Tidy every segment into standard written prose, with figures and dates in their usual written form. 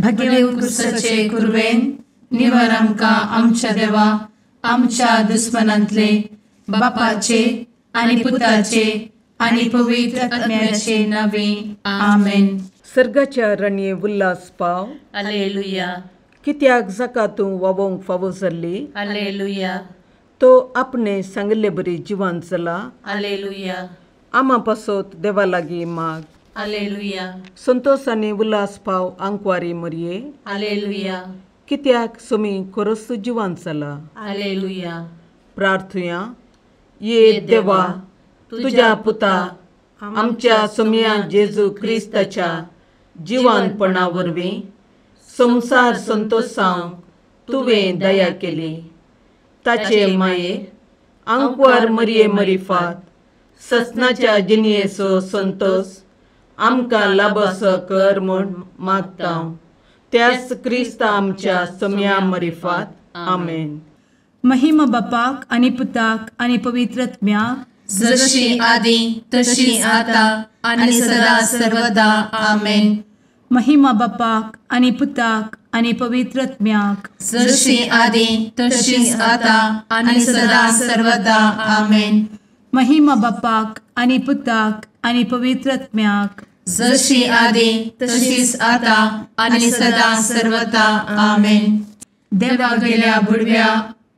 भगे उत्कृष्टाचे कुर्वेन निवार आमकां आमच्या देवा आमच्या दुस्मनांतले बापाचे आनी पुताचे आनी पवित्र आत्म्याचे नावे आमेन. सर्गाच्या राणये उल्हास पाव. हालेलुया कित्याक जाका तूं वोवंक फावो जाल्ली. हालेलुया तो आपणे सांगले बरी जिवान चला. हालेलुया आमा पासोत देवा लागीं माग. हालेलुया संतोष आनी उल्हास पाव आंकवारी मरये. हालेलुया कित्याक सोमी खरोच जिवान चला. हालेलुया. प्रार्थुया. ये देवा तुझ्या पुता आमच्या सोम्या जेजू क्रिस्ताच्या जिवानपणा वरवीं संसार संतोषांक तुवें दया केली. ताचे माये आंकवार मरये मरिफात ससनाच्या जिनयेचो संतोष आमकां लाबसो कर म्हूण मागता. त्याच क्रिस्ता आमच्या सोम्या मरिफात. आमेन. महिमा बापाक आनी पुताक आनी पवित्र आत्म्याक जशी आदी तशी आता आणि सदा सर्वदा आमेन. महिमा बापाक आनी पुताक आनी पवित्र आत्म्याक जशी आदी तशीच आता आणि सदा सर्वदा आमेन. महिमा बापाक आनी पुताक आनी पवित्र आत्म्याक जशी आदी तशीच आता आणि सदा सर्वदा आमेन. देवा गेल्या बुडव्या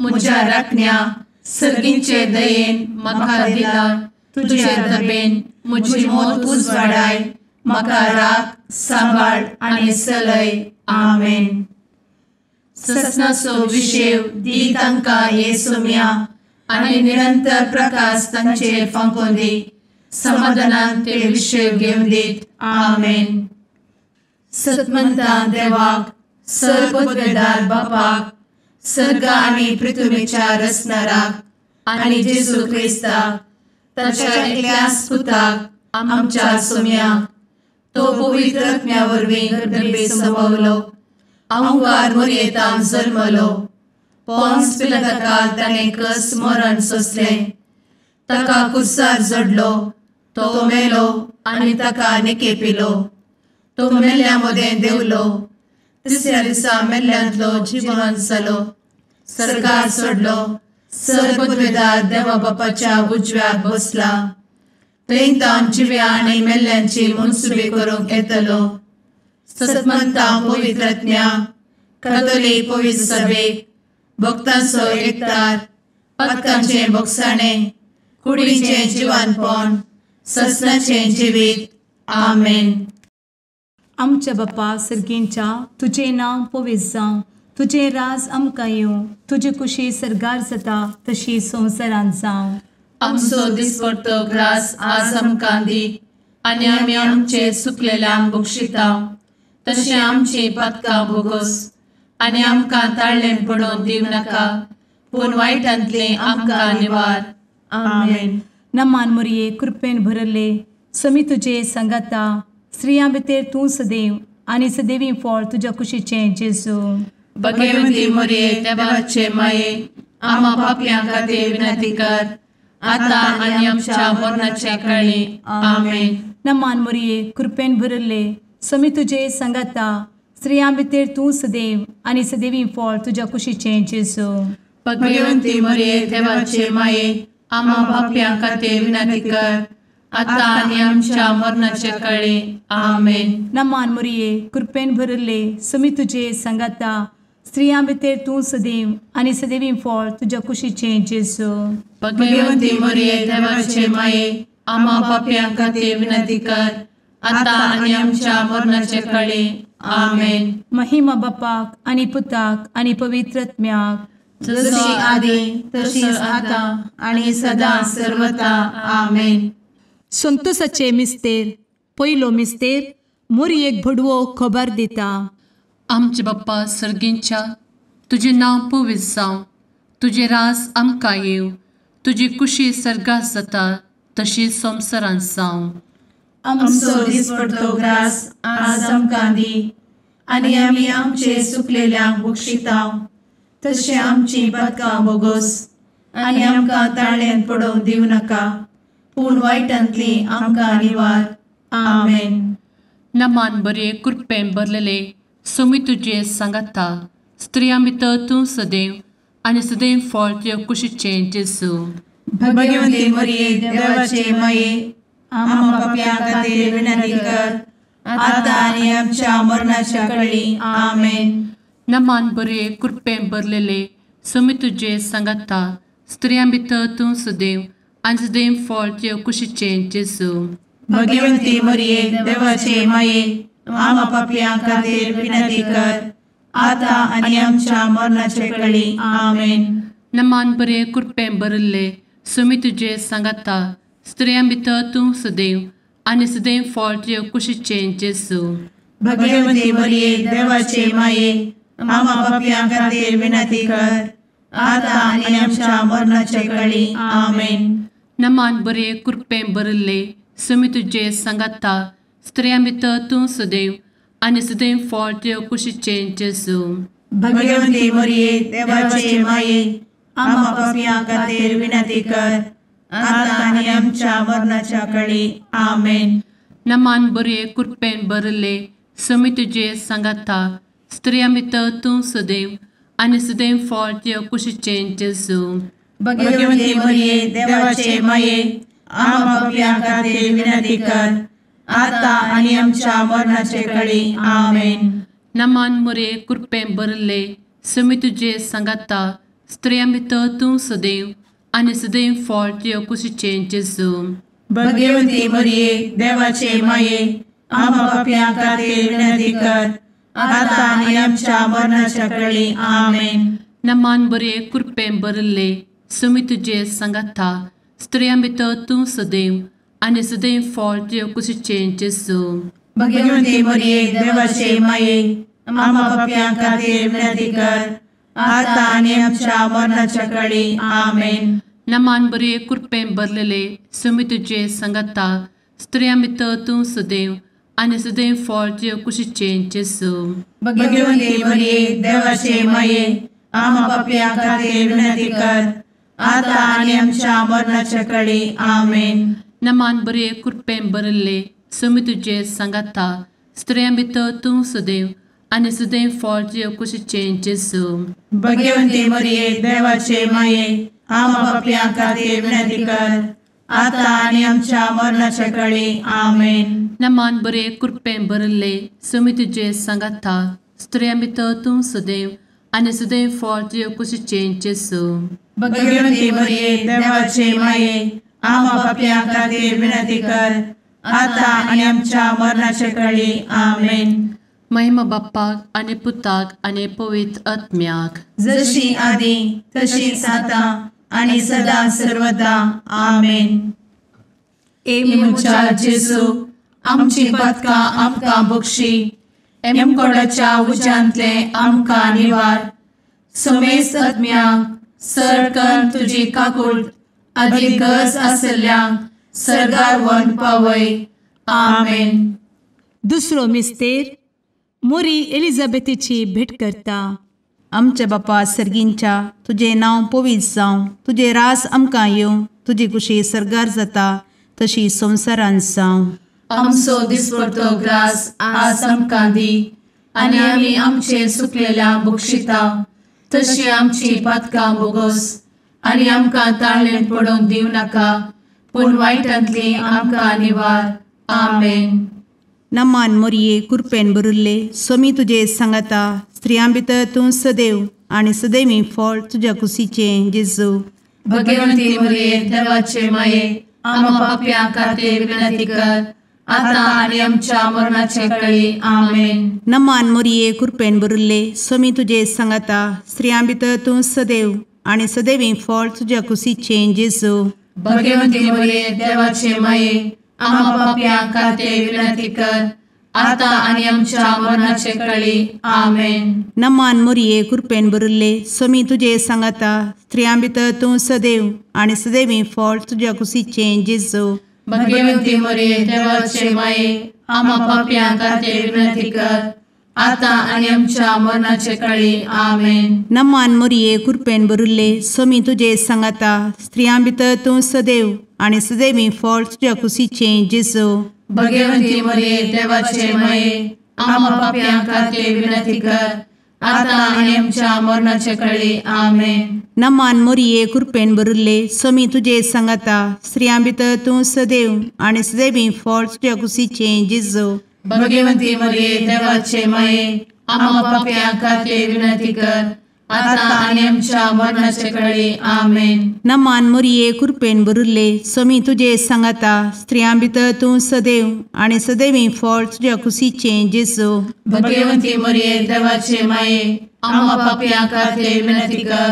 म्हज्या राखण्या सर्गींचे दयेन म्हाका दिला. तुजे दबेन म्हजी मोत उजवाडाय. म्हाका राख सांबाळ आनी चलय. आमेन. ससनाचो विशेव दी तांकां ये सोम्या आनी निरंतर प्रकाश तांचेर फांकून दी. समाधानान ते विशेव घेवन दीत. आमेन. सतमंता देवाक सर्वपदवेदार बापाक सर्ग आनी पृथ्वीच्या रचणाराक आनी जेजू क्रिस्ताक ताच्या एकल्याच पुताक आमच्या सोम्याक तो पवित्र आत्म्या वरवीं गर्भे संभवलो. आंकवार मरयेंत जल्मलो. पोंस पिलाताकाल ताणें कस मरण सोंसलें. ताका कुर्सार जडलो. तो मेलो आनी ताका निकेपिलो. तो मेल्ल्या मदें देंवलो. तिसऱ्या दिसा मेल्ल्यांतलो जिवंत जालो. सर्गार चडलो. सर्वपदवेदार देवा बापाच्या उजव्याक बसला. थंय जिव्या आनी मेल्ल्यांची मनसुबी करूंक येतलो. सतमंता पवित्र आत्म्या कातोलीक पवित्र सभेक भक्तांचो एकठार पातकांचे भोगसाणें कुडीचें जिवानपण ससनाचें जिवीत. आमेन. आमच्या बापा सर्गींच्या तुजें नांव पवित्र जावं. तुजें राज आमकां येवं. तुजी कुशी सर्गार जाता तशी संवसारांत जावं. आमचो दिसपडटो ग्रास आज आमकां दी आनी आमी आमचे चुकलेल्यांक बक्षिता. तशें आमची पातकां भोगोस आनी आमकां ताळ्ळें पडोवन दिवं नाका पूण वायटांतले आमकां निवार. आमेन. नमान मरये कृपेन भरले समी तुजे संगाता. स्त्रियां भितर तूं सदैव आनी सदैवी फळ तुज्या कुशीचें जेजू. भगवंती मरये देवाचे माये आमा पापयां खातीर विनंती कर आता आनी आमच्या मरणाच्या काळी. आमेन. नमान मरये कृपेन भरले समी तुजे संगाता. स्त्रियां भितर तूं सदैव आनी सदैवी फळ तुज्या कुशीचें जेजू. भगवंती मरये देवाचे माये आमा पापयां खातीर विनंती कर आता आनी आमच्या मरणाच्या काळी. आमेन. नमान मरये कृपेन भरले समी तुजे संगाता. स्त्रियां भितर तूं सदैव आनी सदैवी फळ तुज्या कुशीचें जेजू. भगवंती मरये देवाचे माये आमा पापयां खातीर विनंती कर आता आनी आमच्या मरणाच्या काळी. आमेन. महिमा बापाक आनी पुताक आनी पवित्र आत्म्याक जशी आदी तशीच आता आणि सदा सर्वदा. आमेन. संतोषाचे मिस्तेर. पयलो मिस्तेर मरयेक भडवो खबर दिता. आमचे बाप्पा सर्गींच्या तुजें नांव पवित्र जावं. तुजें राज आमकां येवं. तुजी कुशी सर्गास जाता तशी संवसारांत जावं. आमचो दिसपडटो ग्रास आज आमकां दी आनी आमी आमचे चुकलेल्यांक बक्षिता. तशें आमची पातकां भोगोस आनी आमकां ताळ्ळेंत पडोवन दिवं नाका पूण वायटांतली आमकां निवार. आमेन. नमान बरे कृपेन भरलेले सोमी तुझे सांगाता स्त्रियां भितर तूं सदैव आनी सदैव फळ तुझ्या कुशीचें जेजू. भगवंती मरिये देवाचे माये आम्हा पाप्यां खातीर विनंती कर आता आनी आमच्या मरणाच्या काळी आमेन. नमान बरे कृपेन भरलेले सोमी तुझे सांगाता स्त्रियां भितर तूं सदैव आनी सदैव फळ तुझ्या कुशीचें जेजू. भगवंती मरिये देवाचे माये आम्हा पाप्यां खातीर विनंती कर आता आनी आमच्या मरणाच्या काळी आमेन. नमान बरे कृपेन भरले सोमी तुझे सांगाता स्त्रियां भितर तूं सदैव आनी सदैव फळ तुझ्या कुशीचें जेजू. भगवंती मरिये देवाचे माये आम्हा पाप्यां खातीर विनंती कर आता आनी आमच्या मरणाच्या काळी आमेन. नमान बरे कृपेन भरले सोमी तुझे सांगाता स्त्रियां भितर तूं सदैव आनी सदैव फळ तुझ्या कुशीचें जेजू. भगवंती मरिये देवाचे माये आम्हा पाप्यां खातीर विनंती कर आता आनी आमच्या मरणाच्या काळी आमेन. नमान बरे कृपेन भरले सोमी तुझे सांगाता स्त्रियां भितर तूं सदैव आनी सदैव फळ तुझ्या कुशीचें जेजू. भगवंती मरिये देवाचे माये आम्हा पाप्यां खातीर विनंती कर आता आनी आमच्या मरणाच्या काळी आमेन. नमान बरे कृपेन भरले सोमी तुझे सांगाता स्त्रियां भितर तूं सदैव आनी सदैव फळ तुझ्या कुशीचें जेजू. भगवंती मरिये देवाचे माये आम्हा पाप्यां खातीर विनंती कर आता आनी आमच्या मरणाच्या काळी आमेन. नमान बरे कृपेन भरले सोमी तुझे सांगाता स्त्रियां भितर तूं सदैव आनी सदैव फळ तुझ्या कुशीचें जेजू. भगवंती मरिये देवाचे माये आम्हा पाप्यां खातीर विनंती कर आता आनी आमच्या मरणाच्या काळी आमेन. नमान बरे कृपेन भरलेले सोमी तुझे सांगाता स्त्रियां भितर तूं सदैव आनी सदैव फळ तुझ्या कुशीचें जेजू. भगवंती मरिये देवाचे माये आम्हा पाप्यां खातीर विनंती कर आता आनी आमच्या मरणाच्या काळी आमेन. नमान बरे कृपेन भरले सोमी तुझे सांगाता स्त्रियां भितर तूं सदैव आनी सदैव फळ तुझ्या कुशीचें जेजू. भगवंती मरिये देवाचे माये आम्हा पाप्यां खातीर विनंती कर आता आनी आमच्या मरणाच्या काळी आमेन. नमान बरे कृपेन भरले सोमी तुझे सांगाता स्त्रियां भितर तूं सदैव आनी सदैव फळ तुझ्या कुशीचें जेजू. भगवंती मरिये देवाचे माये आम्हा पाप्यां खातीर विनंती कर आता आनी आमच्या मरणाच्या काळी आमेन. महिमा बाप्पाक आनी पुताक आनी पवित्र आत्म्याक जशी आदी तशीच आता आनी सदा सर्वदा आमेन. मुचा जेजू आमची पदकां आमकां बक्षी एमकोडाच्या उज्यांतले आमकां निवार. समेस्त आत्म्यांक सरकन तुजी काकूट आदी गरज आसल्ल्यांक सरगार व्हरून पावय. आमेन. दुसरो मिस्तेर मोरी एलिझाबेथीची भेट करता. आमच्या बापा सर्गींच्या तुझे नांव पवित्र जावं, तुझे रास आमकां येवं, तुजी कुशी सरगार जाता तशी संवसारांत जावं. आमचो दिसपडटो ग्रास आज आमकां दी आनी आमी आमचे सुकलेल्यांक बक्षिता तशी आमची पातकां बोगोस आनी आमकां ताळ्ळेन पडोवंक दिवं नाका पूण वायटांतली आमकां निवार. आमेन. नमान मोरये कृपेन भरिल्ले सोमी तुजे सांगाता स्त्रियां भितर तूं सदैव आनी सदैवी फळ तुज्या कुशीचें जेजू. भगवंती मरिये देवाचे माये आम्हा पाप्यां खातीर विनंती कर आता आनी आमच्या मरणाचे काळी. आमेन. नमान मोरये कृपेन भरिल्ले सोमी तुजे सांगाता स्त्रियां भितर तूं सदैव आनी सदैवी फळ तुज्या कुशीचें जेजू. भगवंती मरिये देवाचे माये आम्हा पाप्यां खातीर विनंती कर आता आनी आमच्या मरणाचे काळी. आमेन. नमान मोरये कृपेन भरिल्ले सोमी तुजे सांगाता स्त्रियां भितर तूं सदैव आनी सदैवी फळ तुज्या कुशीचें जेजू. भगवंती मरिये देवाचे माये आम्हा पाप्यां खातीर विनंती कर आता आनी आमच्या मरणाचे काळी. आमेन. नमान मोरये कृपेन भरिल्ले सोमी तुजे सांगाता स्त्रियां भितर तूं सदैव आनी सदैवी फळ तुज्या कुशीचें जेजू. भगवंती मरिये देवाचे माये आम्हा पाप्यां खातीर विनंती कर, आता आनी आमच्या मरणाचे काळी. आमेन. नमान मोरये कृपेन भरिल्ले समी तुजे सांगाता स्त्रियां भितर तूं सदैव आनी सदैवी फळ तुज्या कुशीचे जेजू. भगवंती मरिये देवाचे माये, आम्हा पाप्यां खातीर विनंती कर, आता आनी आमच्या मरणाचे काळी. आमेन. नमान मोरये कृपेन भरिल्ले समी तुजे सांगाता स्त्रियां भितर तूं सदैव आनी सदैवी फळ तुज्या कुशीचे जेजू. भगवंती मरिये देवाचे माये, आम्हा पाप्यां खातीर विनंती कर,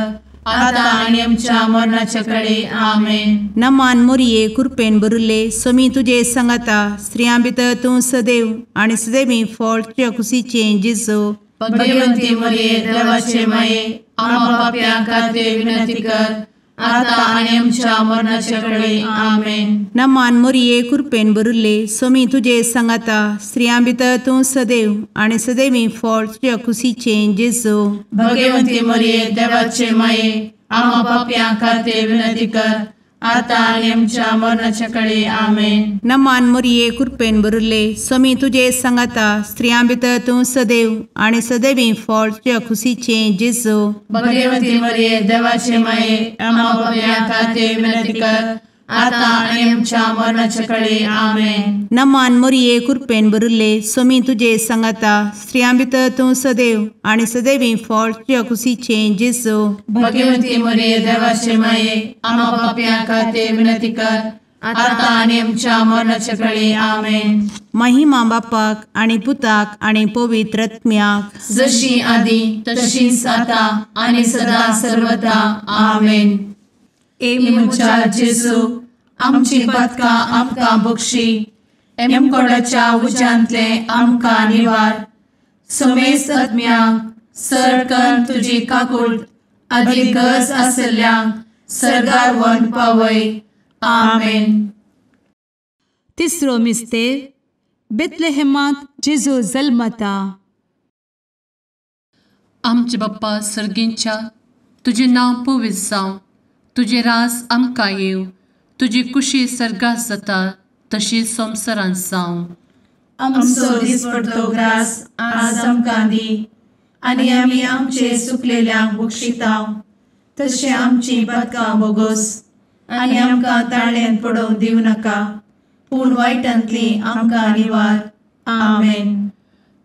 आता आनी आमच्या मरणाचे काळी. आमेन. नमान मोरये कृपेन भरिल्ले समी तुजे सांगाता स्त्रियां भितर तूं सदैव आनी सदैवी फळ तुज्या कुशीचे जेजू. भगवंती मरिये देवाचे माये, आम्हा पाप्यां खातीर विनंती कर, आता आनी आमच्या मरणाचे काळी. आमेन. नमान मोरये कृपेन भरिल्ले समी तुजे सांगाता स्त्रियां भितर तूं सदैव आनी सदैवी फळ तुज्या कुशीचे जेजू. भगवंती मरिये देवाचे माये, आम्हा पाप्यां खातीर विनंती कर, आता आनी आमच्या मरणाचे काळी. आमेन. नमान मोरये कृपेन भरिल्ले समी तुजे सांगाता स्त्रियां भितर तूं सदैव आनी सदैवी फळ तुज्या कुशीचे जेजू. भगवंती मरिये देवाचे माये, आम्हा पाप्यां खातीर विनंती कर, आता आनी आमच्या मरणाचे काळी. आमेन. नमान मोरये कृपेन भरिल्ले समी तुजे सांगाता स्त्रियां भितर तूं सदैव आनी सदैवी फळ तुज्या कुशीचे जेजू. भगवंती मरिये देवाचे माये, आम्हा पाप्यां खातीर विनंती कर, आता आनी आमच्या मरणाचे काळी. आमेन. महिमा बापाक आनी पुताक आनी पवित्र आत्म्याक, जशी आदी तशीच आता आनी सदा सर्वदा. आमेन. एमच्या जेजू, आमची पदकां आमकां बक्षी, एमकोडाच्या उज्यांतले आमकां निवार. समेस्त आत्म्यांक सडकन तुजी काकूट अदीक गरज आसल्ल्यांक सर्गार व्हरून पावय. आमेन. तिसरो मिस्तेर बेतलेहेमांत जेजू जल्मता. आमचे बाप्पा सर्गींच्या, तुजें नांव पवित्र जावं, तुजें रास आमकां येव, तुजी कुशी सर्गास जाता तशीच संवसारांत जावं. आमचो दिसपडटो ग्रास आज आमकां दी, आनी आमी आमचे चुकलेल्यांक बक्षितांव, तशें आमची पदकां बोगोस आनी आमकां ताळ्यान पडोवंक दिवं नाका, पूण वायटांतली आमकां निवार. आमेन.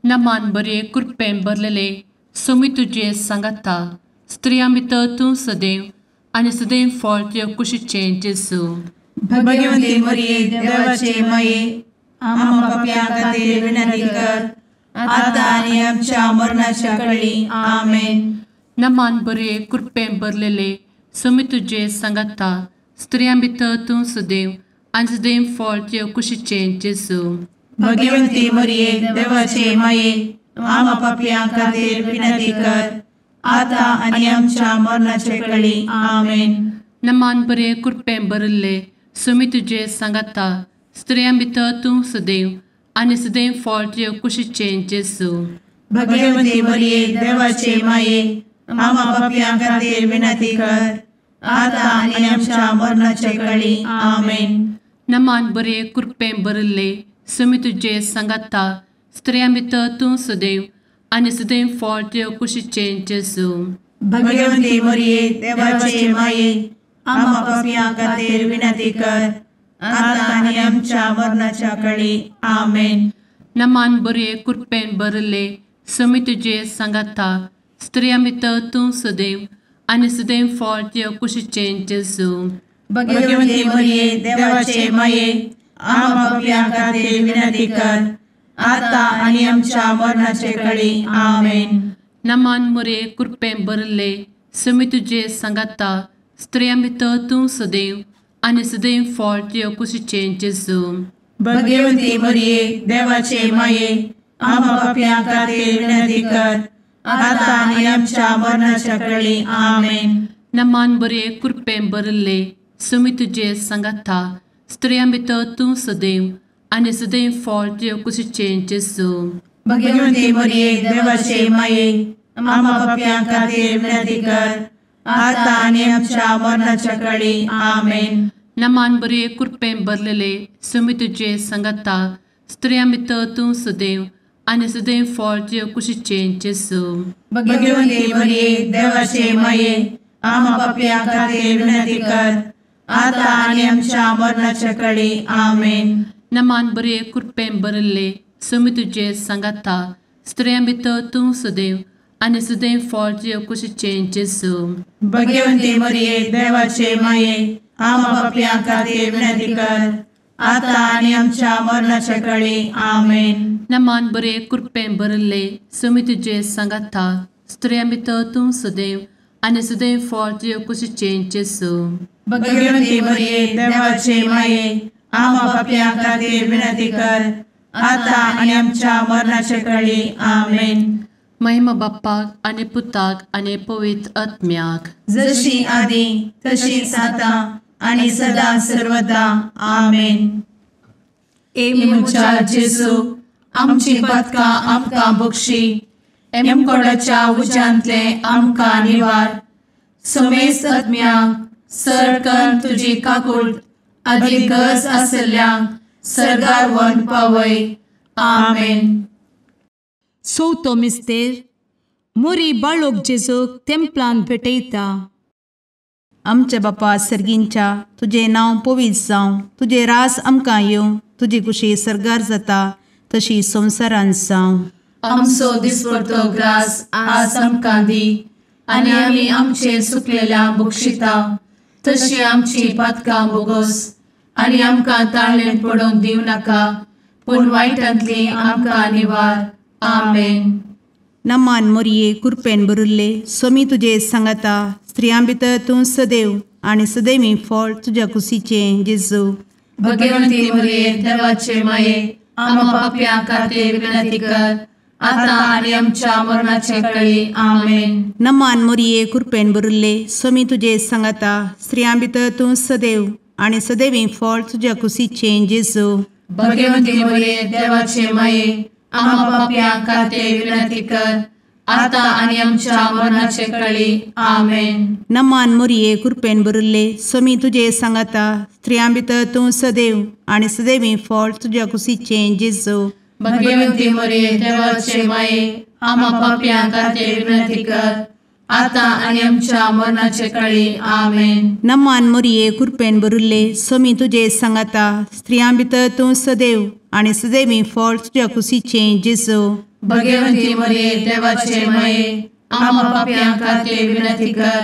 नमान बरे कृपेन भरलेले समी तुजे सांगाता स्त्रियां भितर तूं सदैव आनी सदैव फळ तुज्या कुशीचे जेजू. भगवंती मरिये देवाचे माये, आम्हा पाप्यां खातीर विनंती कर, आता आनी आमच्या मरणाच्या काळी. आमेन. नमान बरे कृपेन भरलेले समी तुजे सांगाता स्त्रियां भितर तूं सदैव आनी सदैव फळ तुज्या कुशीचे जेजू. भगवंती मरिये देवाचे माये, आम्हा पाप्यां खातीर विनंती कर, आता आनी आमच्या मरणाचे काळी. आमेन. नमान बरे कृपेन भरले समी तुजे सांगाता स्त्रियां भितर तूं सदैव आनी सदैव फळ तुज्या कुशीचे जेजू. भगवंती मरिये देवाचे माये, आम्हा पाप्यां खातीर विनंती कर, आता आनी आमच्या मरणाचे काळी. आमेन. नमान बरे कृपेन भरले समी तुजे सांगाता स्त्रियां भितर तूं सदैव आनी सदैव फळ तुज्या कुशीचे जेजू. भगवंती मरिये देवाचे माये, आम्हा पाप्यां खातीर विनंती कर, आता आनी आमच्या मरणाच्या काळी. आमेन. नमान बरे कृपेन भरले समी तुजे सांगाता स्त्रियां भितर तूं सदैव आनी सदैव फळ तुज्या कुशीचे जेजू. भगवंती मरिये देवाचे माये, आम्हा पाप्यां खातीर विनंती कर, आता आनी आमच्या मरणाचे काळी. आमेन. नमान बरे कृपेन भरले समी तुजे सांगाता स्त्रियां भितर तूं सदैव आनी सदैव फळ तुज्या कुशीचे जेजू. भगवंती मरिये देवाचे माये, आम्हा पाप्यां खातीर विनंती कर, आता आनी आमच्या मरणाच्या काळी. आमेन. नमान बरे कृपेन भरले समी तुजे सांगाता स्त्रियां भितर तूं सदैव आनी सदैव फळ तुज्या कुशीचे जेजू. भगवंती मरिये देवाचे माये, आम्हा पाप्यां खातीर विनंती कर, आता आनी आमच्या मरणाच्या काळी. आमेन. नमान बरे कृपेन भरलेले समी तुजे सांगाता स्त्रियां भितर तूं सदैव आनी सदैव फळ तुजे कुशीचें जेजू. भगवंते मरिये देवाचे माये आम्हा पापयां खातीर विनंती कर आता आनी आमच्या मरणाच्या काळी आमेन. नमान बरे कृपेन भरिल्ले समी तुजे सांगाता स्त्रियां भितर तूं सदैव आनी सदैव फळ तुजे कुशीचें जेजू. भगवंते मरिये देवाचे माये आम्हा पापयां खातीर विनंती कर आता आनी आमच्या मरणाच्या काळी आमेन. नमान बरे कृपेन भरिल्ले समी तुजे सांगाता स्त्रियां भितर तूं सदैव आनी सदैव फळ तुजे कुशीचें जेजू. भगवंते मरिये देवाचे माये आम्हा पापयां खातीर विनंती कर आता आनी आमच्या मरणाच्या काळी आमेन. महिमा बाप्पाक आनी पुताक आनी पवित्र आत्म्याक जशी आदी तशीच आता आनी सदा सर्वदा आमेन. मुचा जेजू आमची पदकां आमकां बक्षी एमकोडाच्या उज्यांतले आमकां निवार. समेस्त आत्म्यांक सरकन तुजी काकूट अधिक गरज आसल्यांक सरगार व्हरून पावय. आमेन. चवथो मिस्तेर मोरी बाळोक जेजूक तेंपलान भेटयता. आमचे बापा सर्गींच्या तुझे नांव पवित्र जावं, तुझे रास आमकां येवं, तुजी कुशी सरगार जाता तशी संवसारांत जावं. आमचो दिसपडटो ग्रास आज आमकां दी आनी आमी आमचे सुकलेल्यांक बक्षिता तशी आमची पातकां बोगोस आनी आमकां ताळ्ळेन पडोवन दिवं नाका पूण वायटांतली आमकां निवार. आमेन. नमान मोरये कृपेन भरिल्ले समी तुजे सांगाता स्त्रियां भितर तूं सदैव आनी सदैवी फळ तुज्या कुशीचें जेजू. भगवंती मरिये देवाचे माये आम्हा पापयां खातीर विनंती कर आता आनी आमच्या मरणाचे काळी आमेन. नमान मोरये कृपेन भरिल्ले समी तुजे सांगाता स्त्रियां भितर तूं सदैव आनी सदैवी फळ तुज्या कुशीचें जेजू. भगवंती मरिये देवाचे माये आम्हा पापयां खातीर विनंती कर आता आनी आमच्या मरणाचे काळी आमेन. नमान मोरये कृपेन भरिल्ले समी तुजे सांगाता स्त्रियां भितर तूं सदैव आनी सदैवी फळ तुज्या कुशीचें जेजू. भगवंती मरिये देवाचे माये आम्हा पापयां खातीर विनंती कर आता आनी आमच्या मरणाचे काळी आमेन. नमान मोरये कृपेन भरिल्ले समी तुजे सांगाता स्त्रियां भितर तूं सदैव आनी सदैवी फळ तुज्या कुशीचें जेजू. भगवंती मरिये देवाचे माये आम्हा पापयां खातीर विनंती कर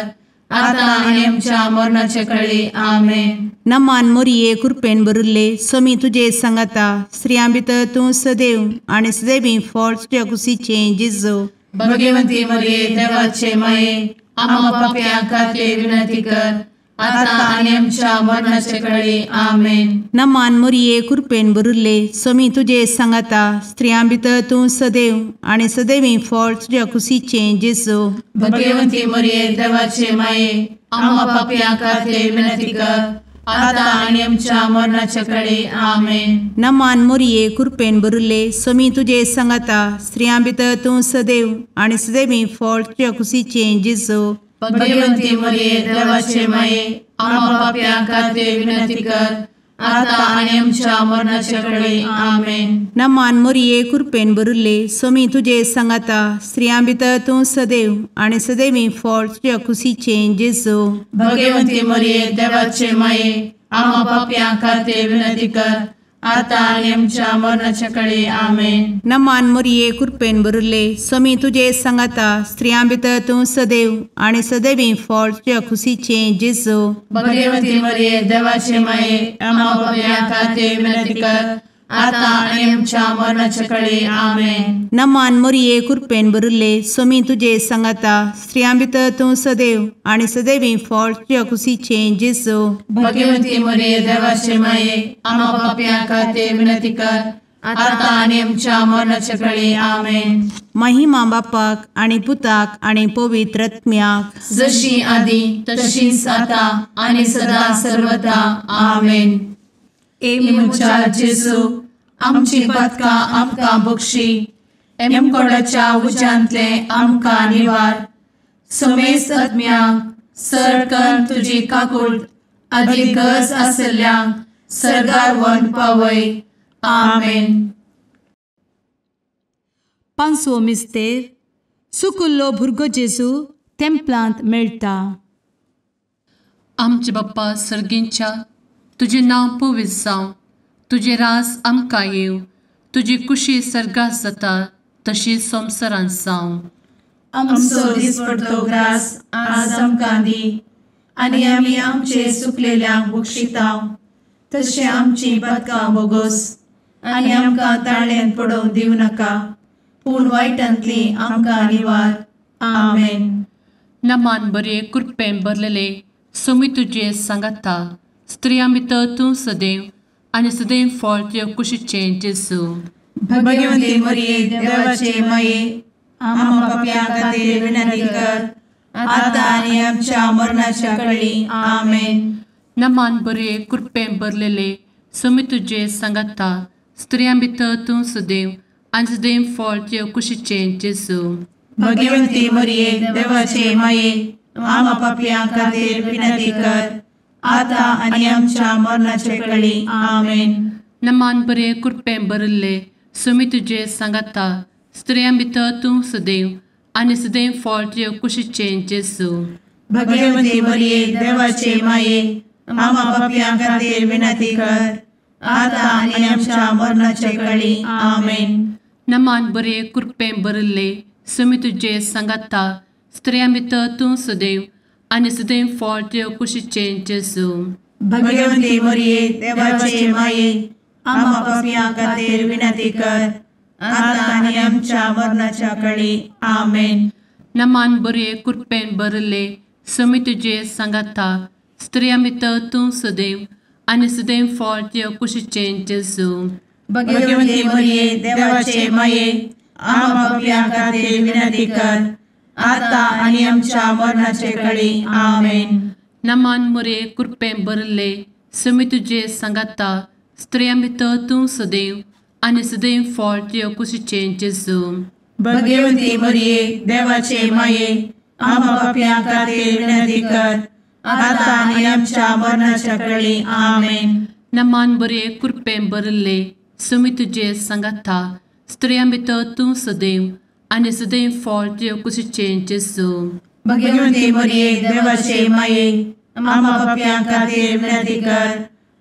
आता आनी आमच्या मरणाचे काळी आमेन. नमान मोरये कृपेन भरिल्ले समी तुजे सांगाता स्त्रियां भितर तूं सदैव आनी सदैवी फळ तुज्या कुशीचें जेजू. भगवंती मरिये देवाचे माये आम्हा पापयां खातीर विनंती कर आता आनी आमच्या मरणाचे काळी आमेन. नमान मोरये कृपेन भरिल्ले समी तुजे सांगाता स्त्रियां भितर तूं सदैव आनी सदैवी फळ तुज्या कुशीचें जेजू. भगवंती मरिये देवाचे माये आम्हा पापयां खातीर विनंती कर आता आनी आमच्या मरणाचे काळी आमेन. नमान मोरये कृपेन भरिल्ले समी तुजे सांगाता स्त्रियां भितर तूं सदैव आनी सदैवी फळ तुज्या कुशीचें जेजू. भगवंती मरिये देवाचे माये आम्हा पापयां खातीर विनंती कर आता आनी आमच्या मरणाचे काळी आमेन. नमान मोरये कृपेन भरिल्ले समी तुजे सांगाता स्त्रियां भितर तूं सदैव आनी सदैवी फळ तुज्या कुशीचें जेजू. भगवंती मरिये देवाचे माये आम्हा पापयां खातीर विनंती कर आता आनी आमच्या मरणाचे काळी आमेन. नमान मोरये कृपेन भरिल्ले समी तुजे सांगाता स्त्रियां भितर तूं सदैव आनी सदैवी फळ तुज्या कुशीचें जेजू. भगवंती मरिये देवाचे माये आम्हा पापयां खातीर विनंती कर आता आनी आमच्या मरणाचे काळी आमेन. नमान मोरये कृपेन भरिल्ले समी तुजे सांगाता स्त्रियां भितर तूं सदैव आनी सदैवी फळ तुज्या कुशीचें जेजू. भगवंती मरिये देवाचे माये आम्हा पापयां खातीर विनंती कर आता आनी आमच्या मरणाचे काळी आमेन. महिमा बापाक आनी पुताक आनी पवित्र आत्म्याक जशी आदी तशीच आता आनी सदा सर्वदा आमेन. मुचा जेजू आमची पदकां आमकां बक्षी एमकोडाच्या उज्यांतले आमकां निवार. समेस्त आत्म्यांक सरकन तुजी काकूट अधिक गरज आसल्यांक सरगार व्हरून पावय. आमेन. 500 मिस्तेर सुकुल्लो भुरगो जेजू तेंपलांत मेळटा. आमचे बाप्पा सर्गींच्या, तुझे नांव पवित्र जावं, तुझे रास आमकां येव, तुजी कुशी सर्गास जाता तशी संवसारांत जावं. आमचो दिसपडटो ग्रास आज आमकां दी, आनी आमी आमचे सुकलेल्यांक बक्षितांव. तशें आमची पदकां बोगोस आनी आमकां ताळ्यान पडोवंक दिवं नाका, पूण वायटांतली आमकां निवार. आमेन. नमान बरे कृपेन भरलेले सोमी तुजे सांगाता, स्त्रियां भितर तूं सदैव आनी सदैव फळ तुज्या कुशीचें जेजू. भगवंती मरिये देवाचे माये, आमकां पाप्यां खातीर विनंती कर, आतां आनी आमच्या मरणाच्या काळी. आमेन. नमान बरे कृपेन भरलेले सोमी तुजे सांगाता, स्त्रियां भितर तूं सदैव आनी सदैव फळ तुज्या कुशीचें जेजू. भगवंती मरिये देवाचे माये, आमकां पाप्यां खातीर विनंती कर, आतां आनी आमच्या मरणाचे काळी. आमेन. नमान बरे कृपेन भरले सोमी तुजे सांगाता, स्त्रियां भितर तूं सदैव आनी सदैव फळ तुज्या कुशीचें जेजू. भगवंती मरिये देवाचे माये, आमकां पाप्यां खातीर विनंती कर, आतां आनी आमच्या मरणाचे काळी. आमेन. नमान बरे कृपेन भरले सोमी तुजे सांगाता, स्त्रियां भितर तूं सदैव आनी सदैव फळ तुज्या कुशीचें जेजू. भगवंती मरिये देवाचे माये, आमकां पाप्यां खातीर विनंती कर, आतां आनी आमच्या मरणाच्या काळी. आमेन. नमान बरे कृपेन भरले सोमी तुजे सांगाता, स्त्रियां भितर तूं सदैव आनी सदैव फळ तुज्या कुशीचें जेजू. भगवंती मरिये देवाचे माये, आमकां पाप्यां खातीर विनंती कर, आतां आनी आमच्या मरणाचे काळी. आमेन. नमान बरे कृपेन भरले सोमी तुजे सांगाता, स्त्रियां भितर तूं सदैव आनी सदैव फळ तुज्या कुशीचें जेजू. भगवंती मरिये देवाचे माये, आमकां पाप्यां खातीर विनंती कर, आतां आनी आमच्या मरणाच्या काळी. आमेन. नमान बरे कृपेन भरले सोमी तुजे सांगाता, स्त्रियां भितर तूं सदैव आनी सदैव फळ तुज्या कुशीचें जेजू. भगवंती मरिये देवाचे माये, आमकां पाप्यां खातीर विनंती कर,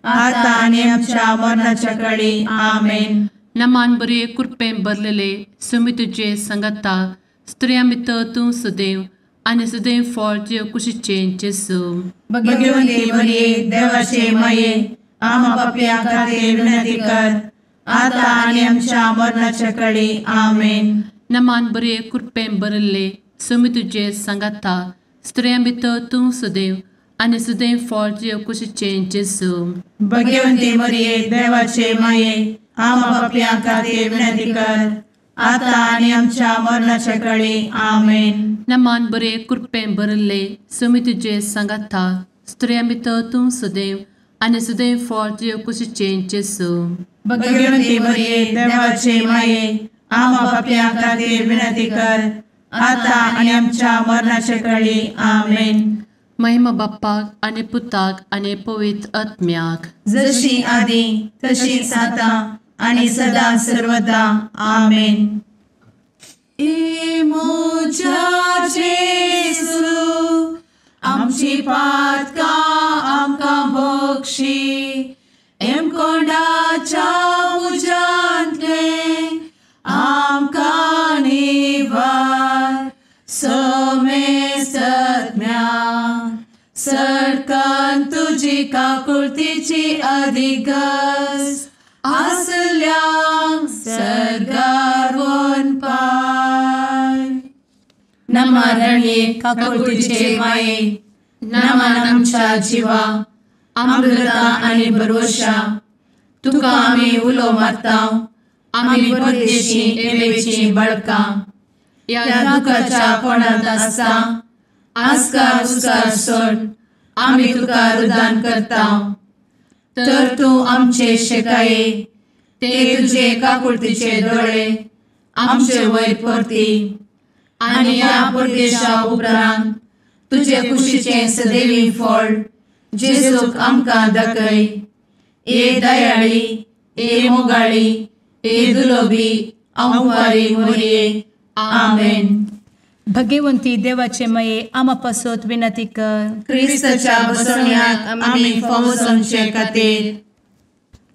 आतां आनी आमच्या मरणाच्या काळी. आमेन. नमान बरे कृपेन भरलेले सोमी तुजे सांगाता, स्त्रियां भितर तूं सदैव आनी सदैव फळ तुज्या कुशीचें जेजू. भगवंती मरिये देवाचे माये, आमकां पाप्यां खातीर विनंती कर, आतां आनी आमच्या मरणाच्या काळी. आमेन. नमान बरे कृपेन भरले सोमी तुजे सांगाता, स्त्रियां भितर तूं सदैव आनी सदैव फळ तुज्या कुशीचें जेजू. भगवंती मरिये देवाचे माये, आमकां पाप्यां खातीर विनंती कर, आतां आनी आमच्या मरणाच्या काळी. आमेन. नमान बरे कृपेन भरले सोमी तुजे सांगाता, स्त्रियां भितर तूं सदैव आनी सदैव फळ तुज्या कुशीचें जेजू. भगवंती मरिये देवाचे माये, आमकां पाप्यां खातीर विनंती कर, आतां आनी आमच्या मरणाच्या काळी. आमेन. महिमा बाप्पाक आनी पुताक आनी पवित्र आत्म्याक, जशी आदी तशीच आतां आनी सदां सर्वदा. आमेन. मोच्या जेजू, आमची पातकां आमकां बक्षी, कोंडाच्या उजांतले आमकां निवार. सोमे सत्म्या सडकान तुजी काकुळतीची अधिगस, आसल्यांक सर्गार वन पाय. नमारणे काकुळतीचे माये, नमान आमच्या जिवा, अमृता आनी भरवशा, तुका आमी उलो मारतांव. आमी परदेशी येवेची बळकां, या दुखाच्या कोणांत आसता, आस्कार उस्कार सोड, आमी तुका रुदान करतांव. तर तूं आमचे शेकाये, ते तुजे काकुळतीचे दोळे आमचे वयर परती. आनी या परदेशा उपरांत तुजे कुशीचें सदैवी फळ जेजूक आमकां दाखय. ए दयाळी, ए मोगाळी, ए दुलोबी अंवारी मोरये आमेन. भगवंती देवाचे माये आमा पासत विनंती कर. क्रिस्ताच्या बसवण्याक आमी फावो समचे खातीर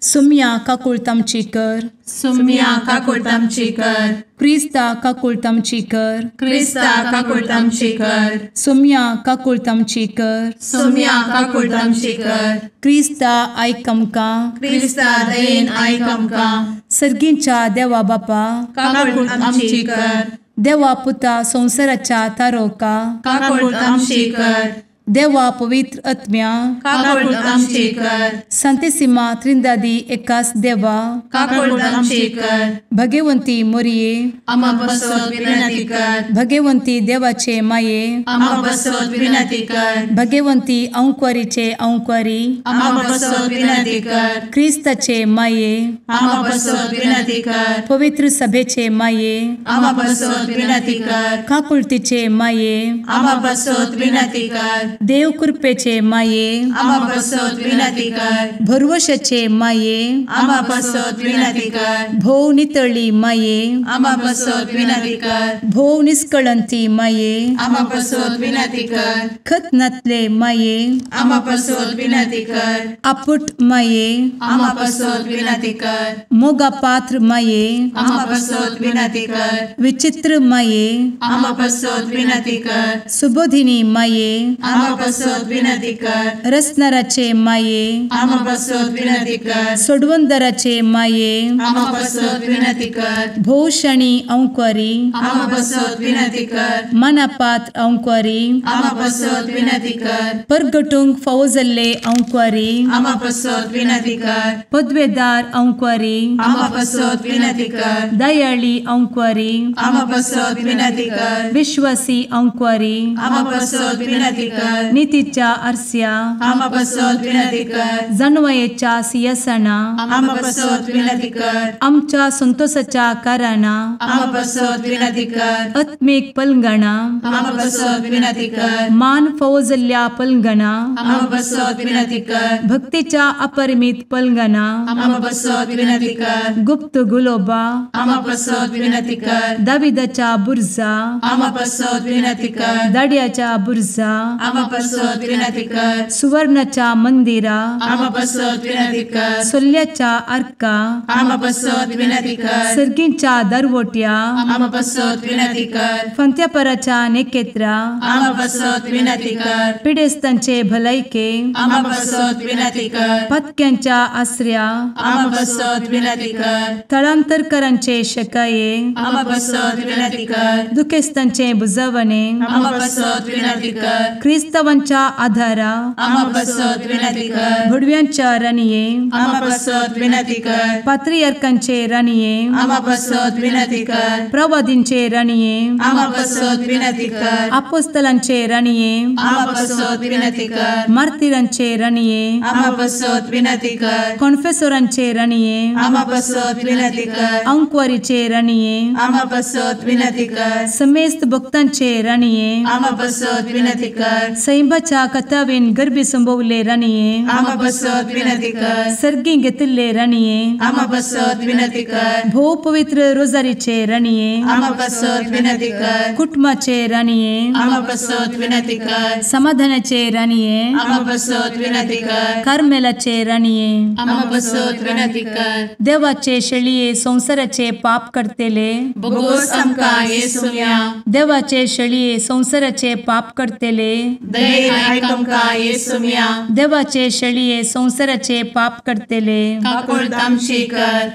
सुम्या काकूळ तामची कर. सुम्या काकूळ तामची कर. क्रिस्ता काकूळ तामची कर. क्रिस्ता काकूळ तामची कर. सुम्या काकूळ तामची कर. सुम्या काकूळ तामची कर. क्रिस्ता आयक आमकां. क्रिस्ता दयेन आयक आमकां. सर्गींच्या देवा बापा काकूळ तामची कर. देवा पुता संसाराच्या तारोका काकूळ तामची कर. देवा पवित्र आत्म्या काकूळ तामची कर. सांतेसिमा त्रिंदादी एकाच देवा काकूळ तामची कर. भगवंती मोरये आमा बसवत विनंती कर. भगवंती देवाचे माये आमा बसवत विनंती कर. भगवंती अंकुरीचे अंकुरी आमा बसवत विनंती कर. क्रिस्ताचे माये आमा बसवत विनंती कर. पवित्र सभेचे माये आमा बसवत विनंती कर. काकुळतीचे माये आमा बसवत विनंती कर. देव कृपेचे माये आमा बसवत विनंती कर. भरवशाचे माये आमा बसवत विनंती कर. भोव नितळी माये आमा बसवत विनंती कर. भोव निष्कळंती माये आमा बसवत विनंती कर. खतनातले माये आमा बसवत विनंती कर. आपुट माये आमा बसवत विनंती कर. मोगा पात्र माये आमा बसवत विनंती कर. विचित्र माये आमा बसवत विनंती कर. सुबोधिनी माये आमा बसवत विनंती कर. रसनाराचे माये आमा बसवत विनंती कर. सोडवंदराचे माये आमा बसवत विनंती कर. भोषणी अंकुरी आमा बसवत विनंती कर. मनापात्र अंकुरी आमा बसवत विनंती कर. परगटूंक फौजल्ले अंकुरी आमा बसवत विनंती कर. पदवेदार अंकुरी आमा बसवत विनंती कर. दयाळी अंकुरी आमा बसवत विनंती कर. विश्वासी अंकुरी आमा बसवत विनंती कर. नीतीच्या आरस्या आमा बसवत विनंती कर. जणवयेच्या सिंहासना आमा बसवत विनंती कर. आमच्या संतोषाच्या कारणा आमा बसवत विनंती कर. आत्मिक पलंगणा आमा बसवत विनंती कर. मान फौजल्ल्या पलंगणा आमा बसवत विनंती कर. भक्तीच्या अपरिमित पलंगणा आमा बसवत विनंती कर. गुप्त गुलोबा आमा बसवत विनंती कर. दाविदाच्या बुर्जा आमा बसवत विनंती कर. दाड्याच्या बुर्जा आमा बसवत विनंती कर. सुवर्णाच्या मंदिरा आमा बसवत विनंती कर. सोल्याच्या अर्का आमा बसवत विनंती कर. सर्गींच्या दरवोट्या आमा बसवत विनंती कर. फंत्यापराच्या नेकेत्रा आमा बसवत विनंती कर. पिडेस्तांचे भलायके आमा बसवत विनंती कर. पथक्यांच्या आश्रया आमा बसवत विनंती कर. स्थळांतरकरांचे शकाये आमा बसवत विनंती कर. दुखेस्तांचे बुजावणे आमा बसवत विनंती कर. ख्रिस्तवांच्या आधारा आमा बसवत विनंती कर. भडव्यांच्या राणीये आमा बसवत विनंती कर. पात्रियार्कांचे राणीये आमा बसवत विनंती कर. प्रवादींचे राणीये आमा बसवत विनंती कर. अपोस्तलांचे राणीये आमा बसवत विनंती कर. मार्तिरांचे राणीये आमा बसवत विनंती कर. कॉन्फेसोरांचे राणीये आमा बसवत विनंती कर. अंकुरीचे राणीये आमा बसवत विनंती कर. समेस्त भक्तांचे राणीये आमा बसवत विनंती कर. सैंबाच्या कथावेन गर्भी संभवले राणीये आमा बसवत विनंती कर. सर्गी घेतले राणीये आमा बसवत विनंती कर. भो पवित्र रोजारीचे राणीये आमा बसवत विनंती कर. कुटुंबाचे राणीये आमा बसवत विनंती कर. समाधानाचे राणीये आमा बसवत विनंती कर. कार्मेलाचे राणीये आमा बसवत विनंती कर. देवाचे शेळिये संसाराचे पाप करतेले बगोस आमकां येसुया. देवाचे शेळिये संसाराचे पाप करतेले दयेन आयक आमकां येसुया. देवाचे शेळिये संसाराचे पाप करतेले काकूळ तामची कर.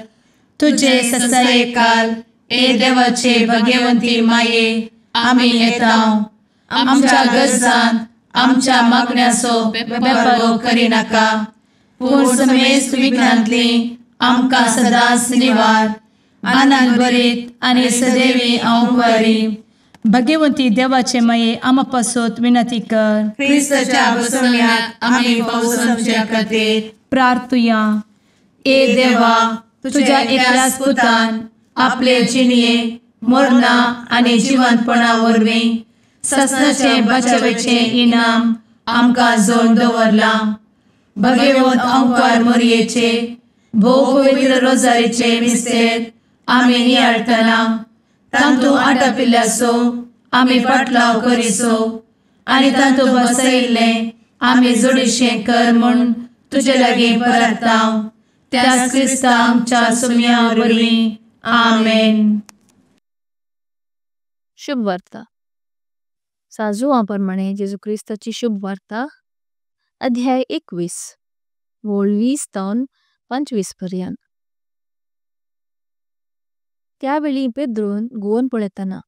तुझे ससाये काल ए देवाचे भगवंती माये आमी येताव. आमच्या गरजांत आमच्या मागण्याचो बेपारो करिनाका. पूण समेस्त विघ्नांतली आमकां सदांच निवार. आनंद भरीत आनी सदैवी अंकुरी. भगवंती देवाचे माये आमा पासत विनंती कर. क्रिस्ताच्या बसवण्याक आमी फावो समच्या खातीर प्रार्थुया. ए देवा तुझ्या एकल्याच पुतान आपले जिणये मरणा आनी जिवंतपणा वरवीं ससनाचे बचावेचे इनाम आमकां जोड दवरला. भगवंत अंकार मोरयेचे भोव पवित्र रोजारीचे मिस्तेर आमी नियाळटना तांतू आटापिल्ल्यासो आमी पाटलाव करिसो आनी तांतू बसयिल्ले आमी जोडिशें कर म्हूण तुजे लागीं परतांव. त्याच क्रिस्ता आमच्या सुम्या वरवीं. आमेन. शुभ वार्ता. साजुआ प्रमाणे जेजू क्रिस्ताची शुभ वार्ता अध्याय 21 वोळ 20 तावन 25 पर्यंत. त्यावेळी पेद्रोन घुवन पळयतना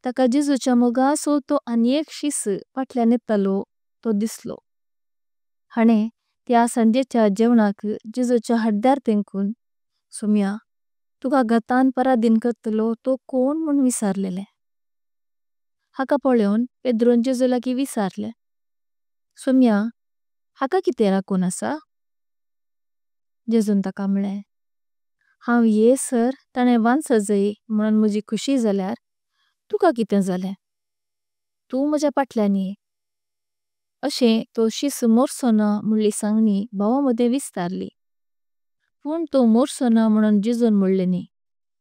ताका जेजूच्या मोगाचो तो आनी एक शिस फाटल्यान येतालो तो दिसलो. हाणें त्या संजेच्या जेवणाक जेजूच्या हड्ड्यार तेंकून सुम्या तुका गतान पराधीन करतलो तो कोण म्हूण विचारलेलें. हाका पळोवन पेद्रोन जेजू लागीं विचारलें, सुम्या हाका कितें राखून आसा? जेजून ताका म्हणलें, हांव येसर ताणें वान सजय म्हणून म्हजी खुशी जाल्यार तुका कितें जालें? तूं म्हज्या फाटल्यान ये. अशें तो शिस मोरचो ना म्हणली सांगणी भावां मदें विस्तारली. पूण तो मोरचो ना म्हणून जेजून म्हणलें न्ही,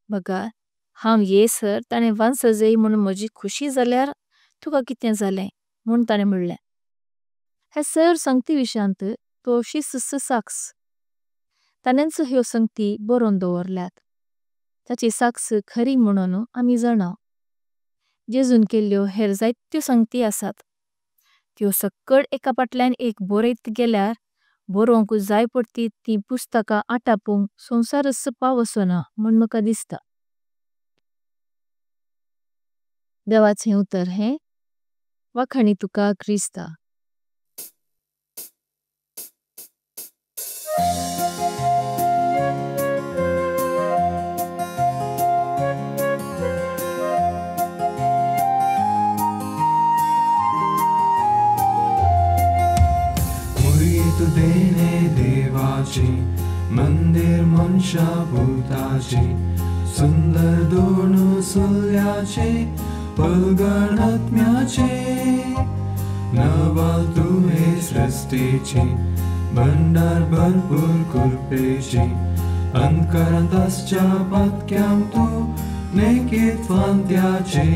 बगार हांव येसर ताणें वान सजय म्हणून म्हजी खुशी जाल्यार तुका कितें जालें म्हूण ताणें म्हणलें. हे सर संगती विशांत तो शिस साक्ष ताणेंच ह्यो संगती बरोवन दवरल्यात. ताची साक्ष खरी म्हणून आमी जाणाव. जेजून केल्ल्यो हेर जायत्यो संगती आसात. त्यो सक्कड एका फाटल्यान एक बरयत गेल्यार बरोवंक जाय पडटी ती पुस्तकां आटापूंक संवसारच पावसना म्हूण म्हाका दिसता. देवाचें उतर हें वाखाणी तुका क्रिस्ता. तू देणे देवाचे मंदिर मनशा भूताचे सुंदर दोन सुल्याचे पलगण आत्म्याचे नवाल तू हे सृष्टीचे भंडार भरपूर कृपेचे अंधकारांत आसच्या पातक्याम तू नेकेत फांत्याचे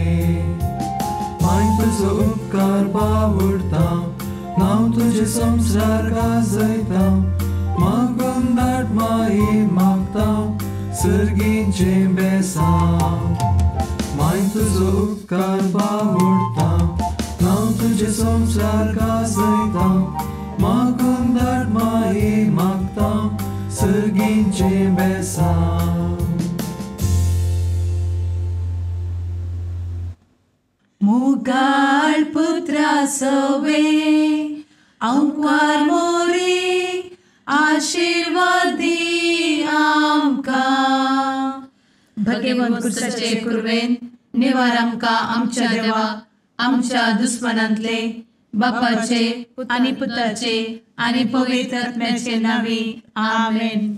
माय तुजो उपकार बावडता नाव तुझे संसार गाजयता मागून दाट माये मागता सर्गींचे बेसांव. माय तुजो उपकार बावडता नाव तुझे संसार गाजयता मागून दाट माये मागता सर्गींचे बेसांव. मुगाळ पुत्रा सवे आमकां मोरी आशीर्वाद दी आमकां. भगवंत कुर्साचे कुरवेन निवार आमकां आमच्या देवा आमच्या दुस्मनांतले बापाचे आनी पुताचे आनी पवित्र आत्म्याचे नांवी. आमेन.